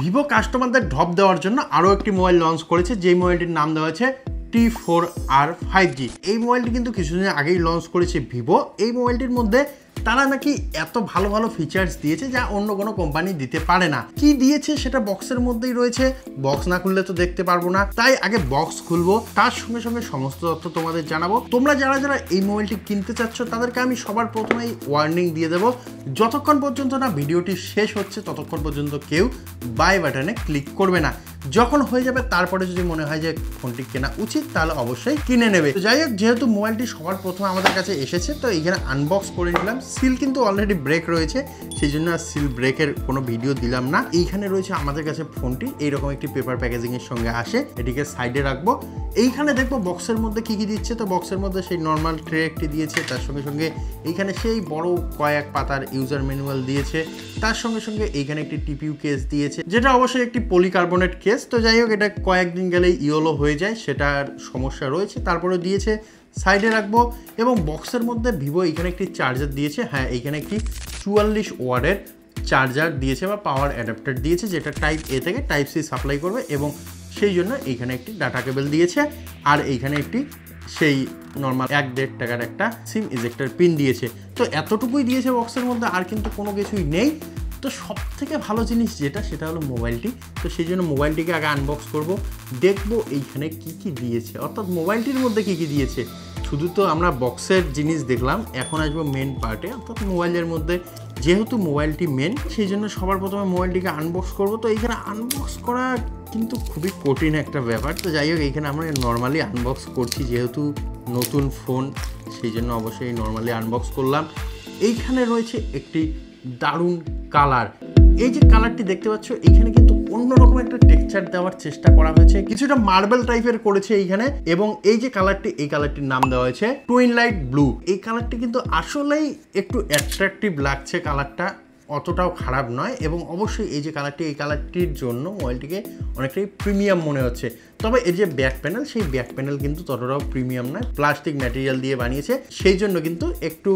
Vivo কাস্টমারদের ঢপ দেওয়ার জন্য আরও একটি মোবাইল লঞ্চ করেছে, যেই মোবাইলটির নাম দেওয়া হয়েছে T4R 5G। এই মোবাইলটি কিন্তু কিছুদিন আগেই লঞ্চ করেছে ভিভো। এই মোবাইলটির মধ্যে তারা নাকি এত ভালো ভালো ফিচার্স দিয়েছে যা অন্য কোনো কোম্পানি দিতে পারে না। কি দিয়েছে সেটা বক্সের মধ্যেই রয়েছে, বক্স না খুললে তো দেখতে পারবো না, তাই আগে বক্স খুলবো, তার সঙ্গে সঙ্গে সমস্ত তথ্য তোমাদের জানাবো। তোমরা যারা যারা এই মোবাইলটি কিনতে চাচ্ছ তাদেরকে আমি সবার প্রথমেই ওয়ার্নিং দিয়ে দেবো, যতক্ষণ পর্যন্ত না ভিডিওটি শেষ হচ্ছে ততক্ষণ পর্যন্ত কেউ বাই বাটনে ক্লিক করবে না। যখন হয়ে যাবে তারপরে যদি মনে হয় যে ফোনটি কেনা উচিত তাহলে অবশ্যই কিনে নেবে। তো যাই হোক, যেহেতু মোবাইলটি সবার প্রথমে আমাদের কাছে এসেছে তো এইখানে আনবক্স করে নিলাম। সিল কিন্তু অলরেডি ব্রেক রয়েছে, সেই জন্য আর সিল ব্রেকের কোনো ভিডিও দিলাম না। এইখানে রয়েছে আমাদের কাছে ফোনটি, এইরকম একটি পেপার প্যাকেজিং এর সঙ্গে আসে, এটিকে সাইডে রাখবো। এইখানে দেখবো বক্সের মধ্যে কি কি দিচ্ছে। তো বক্সের মধ্যে সেই নর্মাল ট্রে একটি দিয়েছে, তার সঙ্গে সঙ্গে এইখানে সেই বড় কয়েক পাতার ইউজার ম্যানুয়াল দিয়েছে, তার সঙ্গে সঙ্গে এইখানে একটি টিপিউ কেস দিয়েছে, যেটা অবশ্যই একটি পলিকার্বনেট কেস। তো যাই হোক, এটা কয়েকদিন গেলেই ইয়েলো হয়ে যায়, সেটার সমস্যা রয়েছে। তারপরে দিয়েছে, সাইডে রাখবো। এবং বক্সের মধ্যে ভিভো এইখানে একটি চার্জার দিয়েছে, হ্যাঁ এইখানে একটি 44 ওয়াটের চার্জার দিয়েছে বা পাওয়ার অ্যাডাপ্টার দিয়েছে, যেটা টাইপ এ থেকে টাইপ সি সাপ্লাই করবে, এবং সেই জন্য এইখানে একটি ডাটা কেবল দিয়েছে। আর এইখানে একটি সেই নর্মাল 1-1.5 টাকার একটা সিম ইজেক্টর পিন দিয়েছে। তো এতটুকুই দিয়েছে বক্সের মধ্যে, আর কিন্তু কোনো কিছুই নেই। তো সব থেকে ভালো জিনিস যেটা, সেটা হলো মোবাইলটি। তো সেই জন্য মোবাইলটিকে আগে আনবক্স করব, দেখবো এইখানে কি কি দিয়েছে, অর্থাৎ মোবাইলটির মধ্যে কি কি দিয়েছে। শুধু তো আমরা বক্সের জিনিস দেখলাম, এখন আসবো মেন পার্টে, অর্থাৎ মোবাইলের মধ্যে। যেহেতু মোবাইলটি মেন, সেই জন্য সবার প্রথমে মোবাইলটিকে আনবক্স করব। তো এইখানে আনবক্স করা কিন্তু খুবই কঠিন একটা ব্যাপার। তো যাই হোক, এইখানে আমরা নর্মালি আনবক্স করছি, যেহেতু নতুন ফোন, সেই জন্য অবশ্যই নর্মালি আনবক্স করলাম। এইখানে রয়েছে একটি দারুণ কালার। এই যে কালারটি দেখতে পাচ্ছ, এইখানে কিন্তু অন্যরকম একটা টেক্সচার দেওয়ার চেষ্টা করা হয়েছে, কিছুটা মার্বেল টাইপের করেছে এইখানে। এবং এই যে কালারটি, এই কালারটির নাম দেওয়া হয়েছে টুইনলাইট ব্লু। এই কালারটি কিন্তু আসলেই একটু অ্যাট্রাকটিভ লাগছে, কালারটা অতটাও খারাপ নয়। এবং অবশ্যই এই যে কালারটি, এই কালারটির জন্য মোবাইলটিকে অনেকটাই প্রিমিয়াম মনে হচ্ছে। তবে এই যে ব্যাক প্যানেল, সেই ব্যাক প্যানেল কিন্তু ততটাও প্রিমিয়াম নয়, প্লাস্টিক ম্যাটেরিয়াল দিয়ে বানিয়েছে, সেই জন্য কিন্তু একটু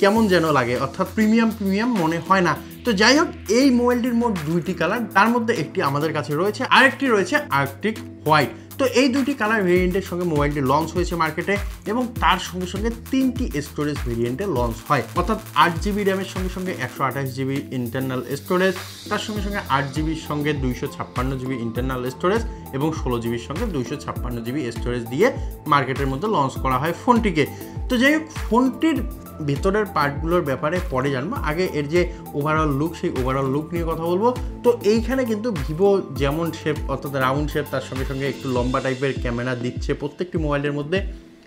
কেমন যেন লাগে, অর্থাৎ প্রিমিয়াম মনে হয় না। তো যাই হোক, এই মোবাইলটির মোট 2টি কালার, তার মধ্যে একটি আমাদের কাছে রয়েছে, আরেকটি রয়েছে আর্কটিক হোয়াইট। তো এই 2টি কালার ভেরিয়েন্টের সঙ্গে মোবাইলটি লঞ্চ হয়েছে মার্কেটে, এবং তার সঙ্গে সঙ্গে 3টি স্টোরেজ ভেরিয়েন্টে লঞ্চ হয়, অর্থাৎ 8GB র্যামের সঙ্গে সঙ্গে 128GB ইন্টারনাল স্টোরেজ, তার সঙ্গে সঙ্গে 8GBর সঙ্গে 256GB ইন্টারনাল স্টোরেজ, এবং 16GBর সঙ্গে 256GB স্টোরেজ দিয়ে মার্কেটের মধ্যে লঞ্চ করা হয় ফোনটিকে। তো যাই হোক, ফোনটির ভিতরের পার্টগুলোর ব্যাপারে পরে জানবো, আগে এর যে ওভারঅল লুক, সেই ওভারঅল লুক নিয়ে কথা বলবো। তো এইখানে কিন্তু ভিভো যেমন শেপ, অর্থাৎ রাউন্ড শেপ, তার সঙ্গে সঙ্গে একটু লম্বা টাইপের ক্যামেরা দিচ্ছে প্রত্যেকটি মোবাইলের মধ্যে,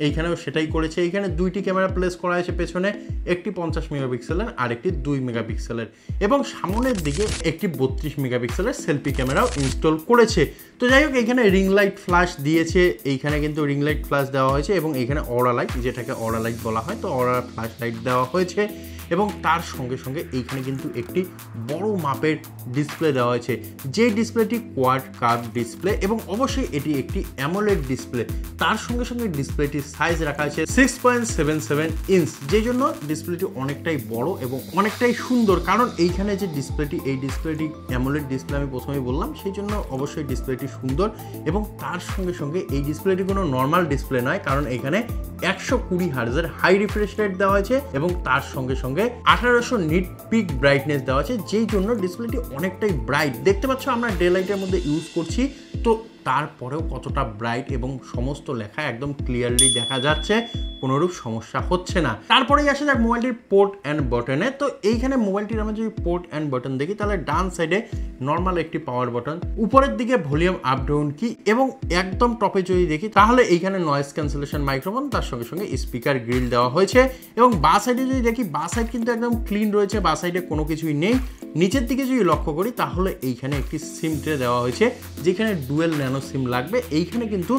এইখানেও সেটাই করেছে। এইখানে 2টি ক্যামেরা প্লেস করা হয়েছে পেছনে, একটি 50 মেগাপিক্সেলের আর একটি 2 মেগাপিক্সেলের, এবং সামনের দিকে একটি 32 মেগাপিক্সেলের সেলফি ক্যামেরাও ইনস্টল করেছে। তো যাই হোক, এইখানে রিং লাইট ফ্ল্যাশ দিয়েছে, এইখানে কিন্তু রিং লাইট ফ্ল্যাশ দেওয়া হয়েছে, এবং এইখানে অরা লাইট, যেটাকে অরা লাইট বলা হয়, তো অরা ফ্ল্যাশ লাইট দেওয়া হয়েছে। এবং তার সঙ্গে সঙ্গে এইখানে কিন্তু একটি বড় মাপের ডিসপ্লে দেওয়া হয়েছে, যে ডিসপ্লেটি কোয়াড কার্ভ ডিসপ্লে, এবং অবশ্যই এটি একটি অ্যামোলেড ডিসপ্লে। তার সঙ্গে সঙ্গে ডিসপ্লেটির সাইজ রাখা হয়েছে 6.77 ইঞ্চ, যেই জন্য ডিসপ্লেটি অনেকটাই বড় এবং অনেকটাই সুন্দর। কারণ এইখানে যে ডিসপ্লেটি, এই ডিসপ্লেটি অ্যামোলেড ডিসপ্লে আমি প্রথমেই বললাম, সেই জন্য অবশ্যই ডিসপ্লেটি সুন্দর। এবং তার সঙ্গে সঙ্গে এই ডিসপ্লেটি কোনো নর্মাল ডিসপ্লে নয়, কারণ এখানে 120 হার্জের হাই রিফ্রেশ রেট দেওয়া হয়েছে, এবং তার সঙ্গে সঙ্গে 1800 নিট পিক ব্রাইটনেস দেওয়া আছে, যেই জন্য ডিসপ্লেটি অনেকটাই ব্রাইট। দেখতে পাচ্ছ আমরা ডে লাইটের মধ্যে ইউজ করছি, তো তারপরেও কতটা ব্রাইট, এবং সমস্ত লেখা একদম ক্লিয়ারলি দেখা যাচ্ছে, কোনোরূপ সমস্যা হচ্ছে না। তারপরেই আসা যাক মোবাইলটির পোর্ট অ্যান্ড বাটনে। তো এইখানে মোবাইলটির আমরা যদি পোর্ট অ্যান্ড বাটন দেখি, তাহলে ডান সাইডে নর্মাল একটি পাওয়ার বাটন, উপরের দিকে ভলিউম আপ ডাউন কি, এবং একদম টপে যদি দেখি তাহলে এইখানে নয়েজ ক্যান্সেলেশন মাইক্রোফোন, তার সঙ্গে সঙ্গে স্পিকার গ্রিল দেওয়া হয়েছে। এবং বা সাইডে যদি দেখি, বা সাইড কিন্তু একদম ক্লিন রয়েছে, বা সাইডে কোনো কিছুই নেই। নিচের দিকে যদি লক্ষ্য করি, তাহলে এইখানে একটি সিম ট্রে দেওয়া হয়েছে, যেখানে ডুয়েল ন্যানো সিম লাগবে। এইখানে কিন্তু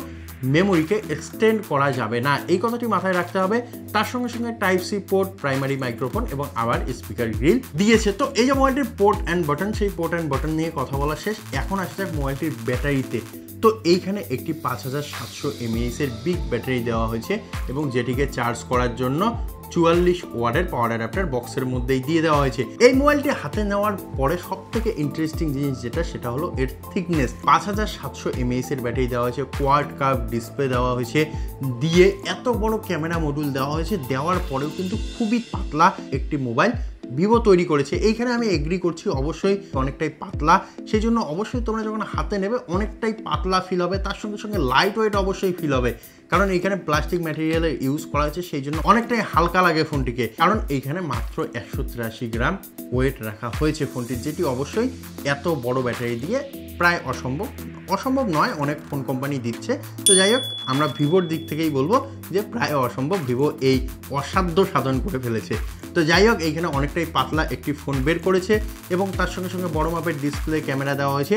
মেমোরিকে এক্সটেন্ড করা যাবে না, এই কথাটি মাথায় রাখতে হবে। তার সঙ্গে সঙ্গে type C port, primary microphone, এবং আবার স্পিকার গ্রিল দিয়েছে। তো এই যে মোবাইলটির পোর্ট অ্যান্ড বাটন, সেই পোর্ট অ্যান্ড বাটন নিয়ে কথা বলা শেষ। এখন আসছে মোবাইলটির ব্যাটারিতে। তো এইখানে একটি 5700 mAh এর বিগ ব্যাটারি দেওয়া হয়েছে, এবং যেটিকে চার্জ করার জন্য 44 ওয়াটের পাওয়ার অ্যাডাপ্টার বক্সের মধ্যেই দিয়ে দেওয়া হয়েছে। এই মোবাইলটি হাতে নেওয়ার পরে সব থেকে ইন্টারেস্টিং জিনিস যেটা সেটা হলো এর থিকনেস। 5700 mAh এর ব্যাটারি দেওয়া হয়েছে, কোয়াড কার্ভ ডিসপ্লে দেওয়া হয়েছে, দিয়ে এত বড় ক্যামেরা মডিউল দেওয়া হয়েছে, দেওয়ার পরেও কিন্তু খুবই পাতলা একটি মোবাইল ভিভো তৈরি করেছে। এইখানে আমি এগ্রি করছি, অবশ্যই অনেকটাই পাতলা, সেই জন্য অবশ্যই তোমরা যখন হাতে নেবে অনেকটাই পাতলা ফিল হবে, তার সঙ্গে সঙ্গে লাইট ওয়েট অবশ্যই ফিল হবে, কারণ এইখানে প্লাস্টিক ম্যাটেরিয়ালের ইউজ করা হয়েছে, সেই জন্য অনেকটাই হালকা লাগে ফোনটিকে, কারণ এইখানে মাত্র 183 গ্রাম ওয়েট রাখা হয়েছে ফোনটির, যেটি অবশ্যই এত বড় ব্যাটারি দিয়ে প্রায় অসম্ভব নয়, অনেক ফোন কোম্পানি দিচ্ছে। তো যাই হোক, আমরা ভিভোর দিক থেকেই বলবো যে প্রায় অসম্ভব, ভিভো এই অসাধ্য সাধন করে ফেলেছে। তো যাই হোক, এইখানে অনেকটাই পাতলা একটি ফোন বের করেছে এবং তার সঙ্গে সঙ্গে বড় মাপের ডিসপ্লে ক্যামেরা দেওয়া হয়েছে,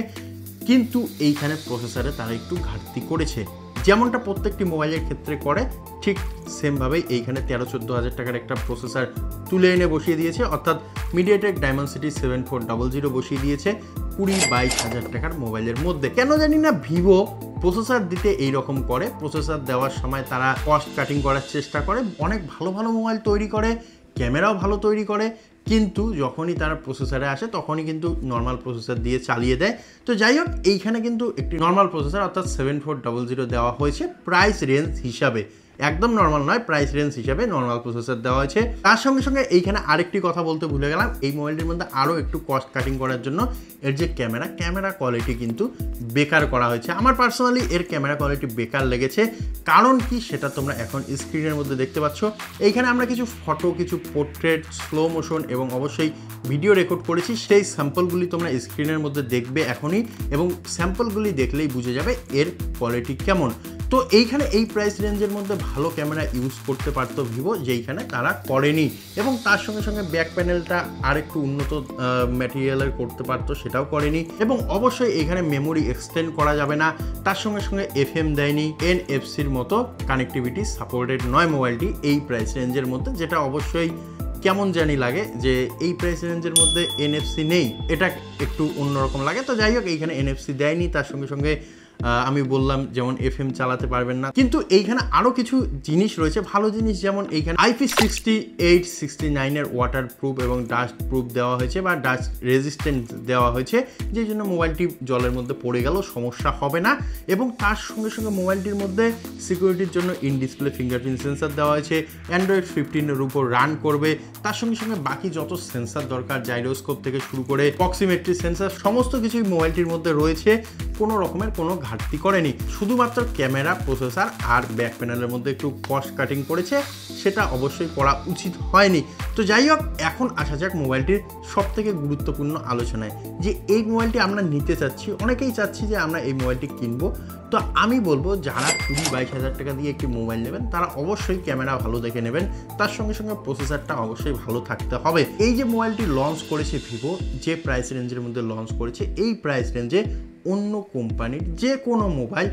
কিন্তু এইখানে প্রসেসরে তারা একটু ঘাটতি করেছে, যেমনটা প্রত্যেকটি মোবাইলের ক্ষেত্রে করে ঠিক সেমভাবেই এইখানে 13-14 হাজার টাকার একটা প্রসেসর তুলে এনে বসিয়ে দিয়েছে, অর্থাৎ মিডিয়াটেক ডায়মন্ডসিটি 7400 বসিয়ে দিয়েছে 20-22 হাজার টাকার মোবাইলের মধ্যে। কেন জানি না ভিভো প্রসেসর দিতে এইরকম করে, প্রসেসর দেওয়ার সময় তারা কস্ট কাটিং করার চেষ্টা করে, অনেক ভালো ভালো মোবাইল তৈরি করে, ক্যামেরাও ভালো তৈরি করে, কিন্তু যখনই তারা প্রসেসরে আসে তখনই কিন্তু নর্মাল প্রসেসর দিয়ে চালিয়ে দেয়। তো যাই হোক, এইখানে কিন্তু একটি নর্মাল প্রসেসর অর্থাৎ 7400 দেওয়া হয়েছে প্রাইস রেঞ্জ হিসাবে, একদম নর্মাল নয়, প্রাইস রেঞ্জ হিসাবে নর্মাল প্রসেসর দেওয়া হয়েছে। তার সঙ্গে সঙ্গে এইখানে আরেকটি কথা বলতে ভুলে গেলাম, এই মোবাইলটির মধ্যে আরও একটু কস্ট কাটিং করার জন্য এর যে ক্যামেরা কোয়ালিটি কিন্তু বেকার করা হয়েছে। আমার পার্সোনালি এর ক্যামেরা কোয়ালিটি বেকার লেগেছে, কারণ কি সেটা তোমরা এখন স্ক্রিনের মধ্যে দেখতে পাচ্ছ। এইখানে আমরা কিছু ফটো, কিছু পোর্ট্রেট, স্লো মোশন এবং অবশ্যই ভিডিও রেকর্ড করেছি, সেই স্যাম্পলগুলি তোমরা স্ক্রিনের মধ্যে দেখবে এখনই, এবং স্যাম্পলগুলি দেখলেই বুঝে যাবে এর কোয়ালিটি কেমন। তো এইখানে এই প্রাইস রেঞ্জের মধ্যে ভালো ক্যামেরা ইউজ করতে পারতো ভিভো, যেইখানে তারা করেনি, এবং তার সঙ্গে সঙ্গে ব্যাক প্যানেলটা আর একটু উন্নত ম্যাটেরিয়ালের করতে পারতো, সেটাও করেনি, এবং অবশ্যই এখানে মেমোরি এক্সটেন্ড করা যাবে না, তার সঙ্গে সঙ্গে FM দেয়নি, NFC-র মতো কানেক্টিভিটি সাপোর্টেড নয় মোবাইলটি এই প্রাইস রেঞ্জের মধ্যে, যেটা অবশ্যই কেমন জানি লাগে যে এই প্রাইস রেঞ্জের মধ্যে NFC নেই, এটা একটু অন্যরকম লাগে। তো যাই হোক, এইখানে NFC দেয়নি, তার সঙ্গে সঙ্গে আমি বললাম যেমন FM চালাতে পারবেন না, কিন্তু এইখানে আরও কিছু জিনিস রয়েছে ভালো জিনিস, যেমন এইখানে IP68-69 এর ওয়াটার প্রুফ এবং ডাস্ট প্রুফ দেওয়া হয়েছে বা ডাস্ট রেজিস্ট্যান্ট দেওয়া হয়েছে, যেই জন্য মোবাইলটি জলের মধ্যে পড়ে গেলেও সমস্যা হবে না, এবং তার সঙ্গে সঙ্গে মোবাইলটির মধ্যে সিকিউরিটির জন্য ইন ডিসপ্লে ফিঙ্গারপ্রিন্ট সেন্সার দেওয়া হয়েছে, অ্যান্ড্রয়েড 15-এর উপর রান করবে, তার সঙ্গে সঙ্গে বাকি যত সেন্সার দরকার, জাইরোস্কোপ থেকে শুরু করে প্রক্সিমেট্রি সেন্সার, সমস্ত কিছুই মোবাইলটির মধ্যে রয়েছে, কোনো রকমের কোনো ঘাটতি করেনি। শুধুমাত্র ক্যামেরা, প্রসেসর আর ব্যাক প্যানেলের মধ্যে একটু কস্ট কাটিং করেছে, সেটা অবশ্যই করা উচিত হয়নি। তো যাই হোক, এখন আসা যাক মোবাইলটির সবথেকে গুরুত্বপূর্ণ আলোচনায়, যে এই মোবাইলটি আমরা নিতে চাচ্ছি, অনেকেই চাচ্ছি যে আমরা এই মোবাইলটি কিনবো। তো আমি বলবো যারা 20-22 হাজার টাকা দিয়ে একটি মোবাইল নেবেন তারা অবশ্যই ক্যামেরা ভালো দেখে নেবেন, তার সঙ্গে সঙ্গে প্রসেসরটা অবশ্যই ভালো থাকতে হবে। এই যে মোবাইলটি লঞ্চ করেছে ভিভো, যে প্রাইস রেঞ্জের মধ্যে লঞ্চ করেছে, এই প্রাইস রেঞ্জে অন্য কোম্পানির যে কোনো mobile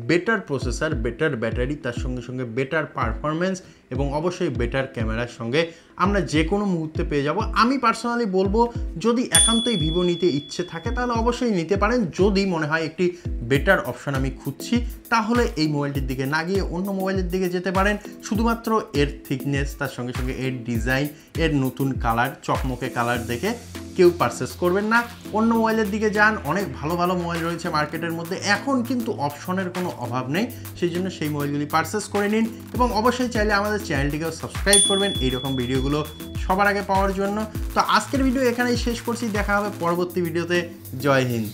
better processor, better battery, তার সঙ্গে সঙ্গে বেটার পারফরমেন্স এবং অবশ্যই বেটার ক্যামেরার সঙ্গে আমরা যে কোনো মুহূর্তে পেয়ে যাব। আমি পার্সোনালি বলবো, যদি একান্তই ভিভো নিতে ইচ্ছে থাকে তাহলে অবশ্যই নিতে পারেন। যদি মনে হয় একটি বেটার অপশন আমি খুঁজছি, তাহলে এই মোবাইলটির দিকে না গিয়ে অন্য মোবাইলের দিকে যেতে পারেন। শুধুমাত্র এর থিকনেস, তার সঙ্গে সঙ্গে এর ডিজাইন, এর নতুন কালার, চকমকে কালার দেখে কেউ পারচেস করবেন না, অন্য মোবাইলের দিকে যান। অনেক ভালো ভালো মোবাইল রয়েছে মার্কেটের মধ্যে, এখন কিন্তু অপশনের কোনো অভাব নেই, সেই জন্য সেই মোবাইলগুলি পারচেস করে নিন, এবং অবশ্যই চাইলে আমাদের চ্যানেলটিকেও সাবস্ক্রাইব করবেন এইরকম ভিডিওগুলো সবার আগে পাওয়ার জন্য। তো আজকের ভিডিও এখানেই শেষ করছি, দেখা হবে পরবর্তী ভিডিওতে। জয় হিন্দ।